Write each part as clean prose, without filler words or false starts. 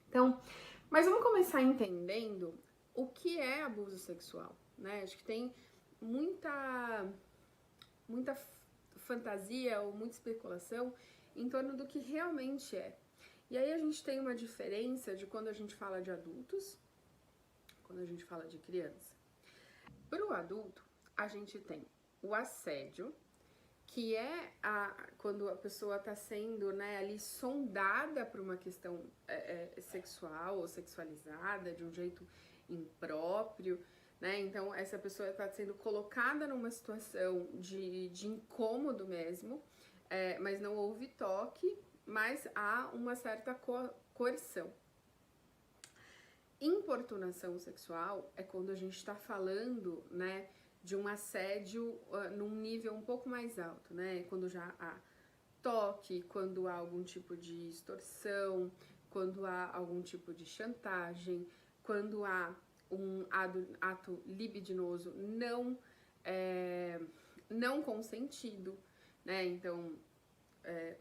Então, mas vamos começar entendendo o que é abuso sexual, né? Acho que tem muita fantasia ou muita especulação em torno do que realmente é. E aí a gente tem uma diferença de quando a gente fala de adultos, quando a gente fala de criança. Para o adulto, a gente tem o assédio, que é quando a pessoa está sendo, né, ali sondada por uma questão sexual ou sexualizada de um jeito impróprio, né? Então essa pessoa está sendo colocada numa situação de incômodo mesmo, mas não houve toque, mas há uma certa coerção. Importunação sexual é quando a gente está falando, né, de um assédio num nível um pouco mais alto, né? Quando já há toque, quando há algum tipo de extorsão, quando há algum tipo de chantagem, quando há um ato libidinoso não consentido, né? Então,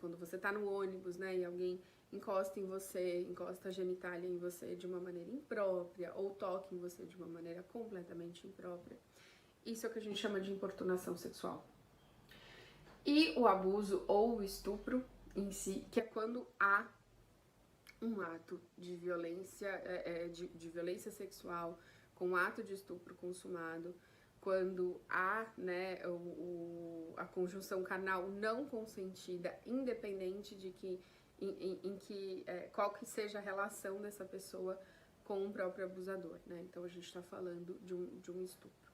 quando você tá no ônibus, né, e alguém encosta em você, encosta a genitália em você de uma maneira imprópria, ou toca em você de uma maneira completamente imprópria. Isso é o que a gente chama de importunação sexual. E o abuso ou o estupro em si, que é quando há um ato de violência, de violência sexual, com um ato de estupro consumado, quando há, né, a conjunção carnal não consentida, independente de que qual que seja a relação dessa pessoa com o próprio abusador, né? Então a gente está falando de um estupro.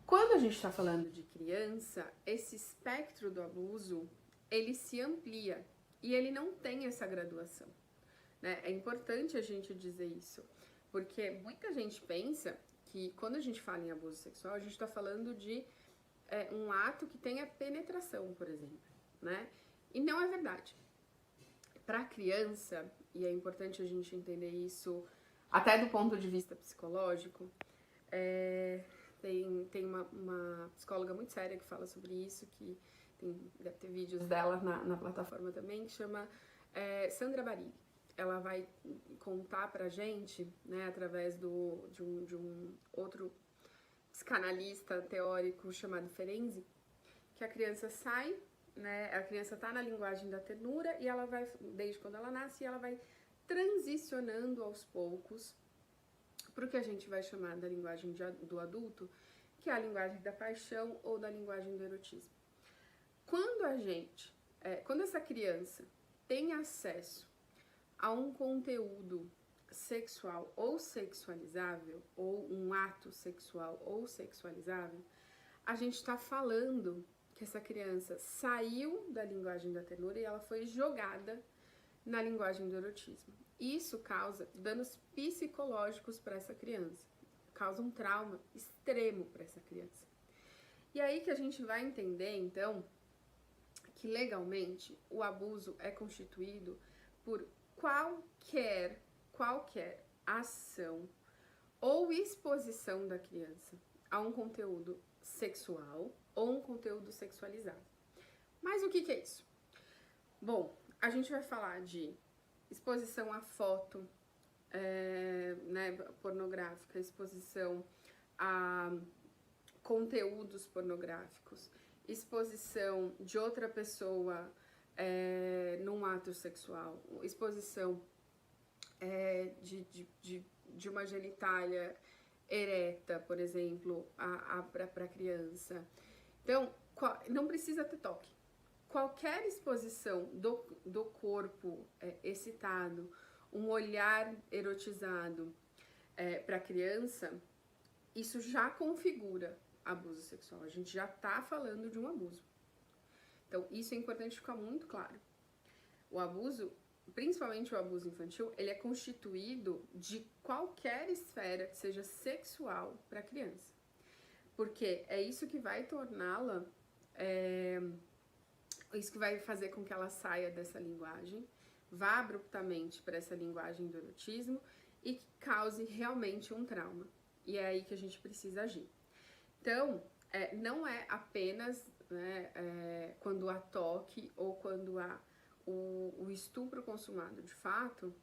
Quando a gente está falando de criança, esse espectro do abuso ele se amplia e ele não tem essa graduação, né? É importante a gente dizer isso, porque muita gente pensa que quando a gente fala em abuso sexual, a gente está falando de um ato que tenha penetração, por exemplo, né? E não é verdade. Para a criança, e é importante a gente entender isso até do ponto de vista psicológico, tem uma psicóloga muito séria que fala sobre isso, que deve ter vídeos dela na plataforma também, que chama Sandra Barilli. Ela vai contar pra gente, né, através de um outro psicanalista teórico chamado Ferenczi, que a criança sai, né, a criança tá na linguagem da ternura e ela vai, desde quando ela nasce, ela vai transicionando aos poucos para o que a gente vai chamar da linguagem do adulto, que é a linguagem da paixão ou da linguagem do erotismo. Quando essa criança tem acesso a um conteúdo sexual ou sexualizável, ou um ato sexual ou sexualizável, a gente está falando que essa criança saiu da linguagem da ternura e ela foi jogada na linguagem do erotismo. Isso causa danos psicológicos para essa criança, causa um trauma extremo para essa criança. E aí que a gente vai entender, então, que legalmente o abuso é constituído por qualquer ação ou exposição da criança a um conteúdo sexual ou um conteúdo sexualizado. Mas o que é isso? Bom, a gente vai falar de exposição a foto né, pornográfica, exposição a conteúdos pornográficos, exposição de outra pessoa num ato sexual, exposição de uma genitália ereta, por exemplo, para criança. Então, não precisa ter toque. Qualquer exposição do corpo excitado, um olhar erotizado para criança, isso já configura abuso sexual. A gente já está falando de um abuso. Então, isso é importante ficar muito claro. O abuso, principalmente o abuso infantil, ele é constituído de qualquer esfera que seja sexual para a criança. Porque é isso que vai torná-la, isso que vai fazer com que ela saia dessa linguagem, vá abruptamente para essa linguagem do erotismo e que cause realmente um trauma. E é aí que a gente precisa agir. Então, não é apenas né, quando há toque ou quando há o estupro consumado de fato,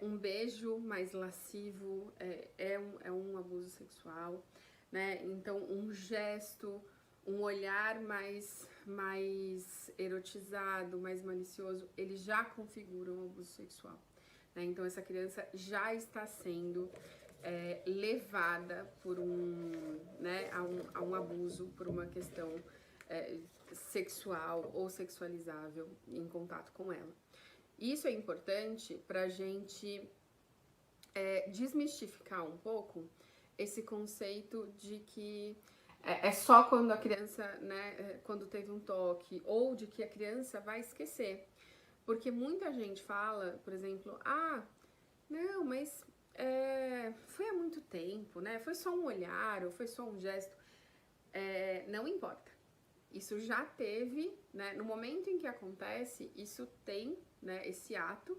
Um beijo mais lascivo é um abuso sexual, né? Então, um gesto, um olhar mais erotizado, mais malicioso, ele já configura um abuso sexual, né? Então, essa criança já está sendo levada por né, a um abuso, por uma questão sexual ou sexualizável em contato com ela. Isso é importante para a gente desmistificar um pouco esse conceito de que é só quando a criança, né, quando teve um toque, ou de que a criança vai esquecer. Porque muita gente fala, por exemplo, não, mas foi há muito tempo, né? Foi só um olhar ou foi só um gesto. Não importa. Isso já teve, né? No momento em que acontece, isso tem, né? Esse ato,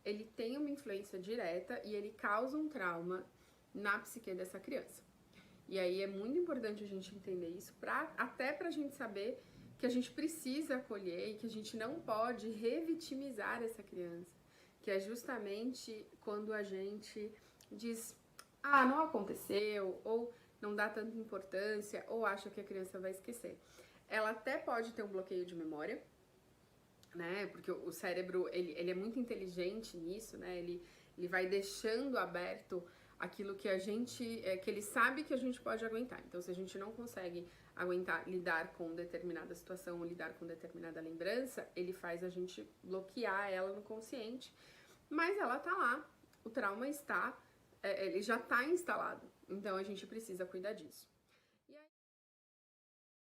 ele tem uma influência direta e ele causa um trauma na psique dessa criança. E aí é muito importante a gente entender isso, até pra gente saber que a gente precisa acolher e que a gente não pode revitimizar essa criança. Que é justamente quando a gente diz, não aconteceu, ou não dá tanta importância, ou acha que a criança vai esquecer. Ela até pode ter um bloqueio de memória, né? Porque o cérebro, ele é muito inteligente nisso, né? Ele vai deixando aberto aquilo que a gente, que ele sabe que a gente pode aguentar. Então, se a gente não consegue aguentar, lidar com determinada situação, ou lidar com determinada lembrança, ele faz a gente bloquear ela no consciente, mas ela tá lá, o trauma está, ele já tá instalado, então a gente precisa cuidar disso.